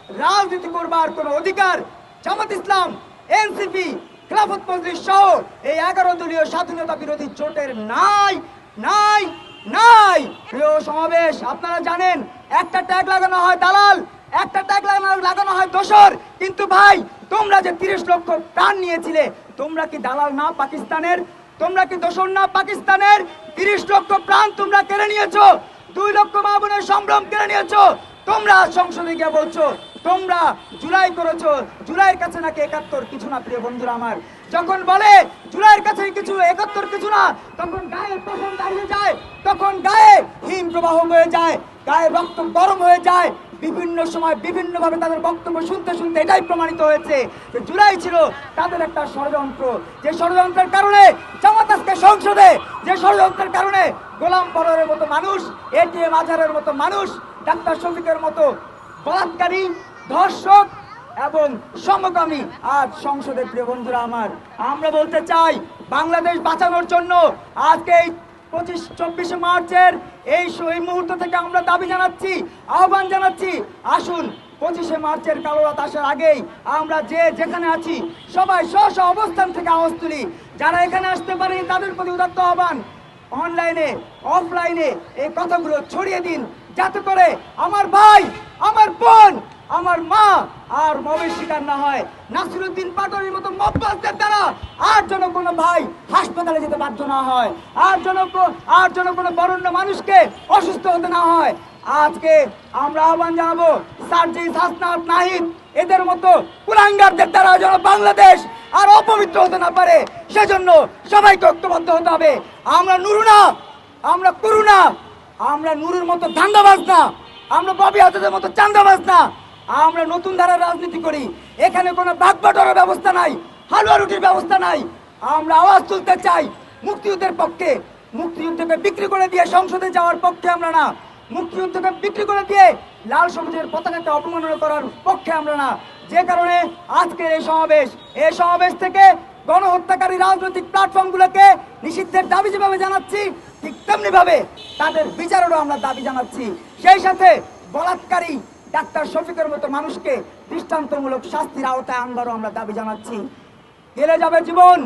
রাজনীতি করবার কোনো অধিকার জামাত ইসলাম, এনসিপি, খেলাফত মজলিস সহ এই 11 দলীয় স্বাধীনতা বিরোধী জোটের নাই নাই নাই। প্রিয় সমাবেশ, আপনারা জানেন একটা ট্যাগ লাগানো হয় দালাল, একটা ট্যাগ লাগানো হয় দোসর। কিন্তু ভাই, তোমরা যে 30 লক্ষ প্রাণ নিয়েছিলে, তোমরা কি দালাল না পাকিস্তানের? তোমরা কি দোসর না পাকিস্তানের? 30 লক্ষ প্রাণ তোমরা কেড়ে নিয়েছো, 2 লক্ষ মা বোনের সম্ভ্রম কেড়ে নিয়েছো। তোমরা সংসদে গিয়ে বলছো তোমরা জুলাই করেছো, জুলাইয়ের কাছে নাকি 71 কিছু না। প্রিয় বন্ধুরা আমার, যখন বলে জুলাইয়ের কাছে কিছু 71 কিছু না, তখন গায়ে তখন দাঁড়িয়ে যায়, তখন গায়ে হিম প্রবাহ হয়ে যায়, গায়ে রক্ত গরম হয়ে যায়। বিভিন্ন সময় বিভিন্নভাবে তাদের বক্তব্য শুনতে শুনতে এটাই প্রমাণিত হয়েছে যে জুলাই ছিল তাদের একটা ষড়যন্ত্র। যে ষড়যন্ত্রের কারণে জামাত আজকে সংসদে, যে ষড়যন্ত্রের কারণে গোলাম পরোয়ারের মতো মানুষ, এটিএম আজহারের মতো মানুষ, ডাক্তার শফিকের মতো বলাৎকারী, ধর্ষক এবং সমকামী আজ সংসদে। প্রিয় বন্ধুরা আমার, আমরা বলতে চাই বাংলাদেশ বাঁচানোর জন্য আজকে এই 25-24 মার্চের এই মুহূর্ত থেকে আমরা দাবি জানাচ্ছি, আহ্বান জানাচ্ছি, আসুন 25 মার্চের কালো রাত আসার আগেই আমরা যে যেখানে আছি সবাই স্ব স্ব অবস্থান থেকে আওয়াজ তুলি। যারা এখানে আসতে পারেনি তাদের প্রতি উদাত্ত আহ্বান, অনলাইনে অফলাইনে এই কথাগুলো ছড়িয়ে দিন, যাতে করে আমার ভাই, আমার বোন, আমার মা আর মবের শিকার না হয়। নাসিরুদ্দিন পাটোয়ারির মতো মব্বাসদের দ্বারা আর যেন কোনো ভাই হাসপাতালে যেতে বাধ্য না হয়, আর যেন কোনো বরেণ্য মানুষকে অসুস্থ হতে না হয়। আজকে আমরা আহ্বান জানাবো সার্জিস, হাসনাত, নাহিদ এদের মতো কুলাঙ্গারদের দ্বারা যেন বাংলাদেশ আর অপবিত্র হতে না পারে, সেজন্য সবাইকে ঐক্যবদ্ধ হতে হবে। আমরা নুরু না, আমরা কুরু না, আমরা নুরুর মতো ধান্দাবাজ না, আমরা ববি আজাদের মতো চান্দাবাজ না। আমরা নতুন ধারার রাজনীতি করি। এখানে কোনো বাগবাটোয়ারার ব্যবস্থা নাই, হালুয়া রুটির ব্যবস্থা নাই। আমরা আওয়াজ তুলতে চাই মুক্তিযুদ্ধের পক্ষে। মুক্তিযুদ্ধকে বিক্রি করে দিয়ে সংসদে যাওয়ার পক্ষে আমরা না, মুক্তিযুদ্ধকে বিক্রি করে দিয়ে লাল সবুজের পতাকাকে অপমাননা করার পক্ষে আমরা না। যে কারণে আজকের এই সমাবেশ থেকে গণহত্যাকারী রাজনৈতিক প্ল্যাটফর্মগুলোকে নিষিদ্ধের দাবি যেভাবে জানাচ্ছি, ঠিক তেমনি ভাবে তাদের বিচারেরও আমরা দাবি জানাচ্ছি। সেই সাথে বলাৎকারী ডাক্তার শফিকের মতো মানুষকে দৃষ্টান্তমূলক শাস্তির আওতায় আনবারও আমরা দাবি জানাচ্ছি। গেলে যাবে জীবন,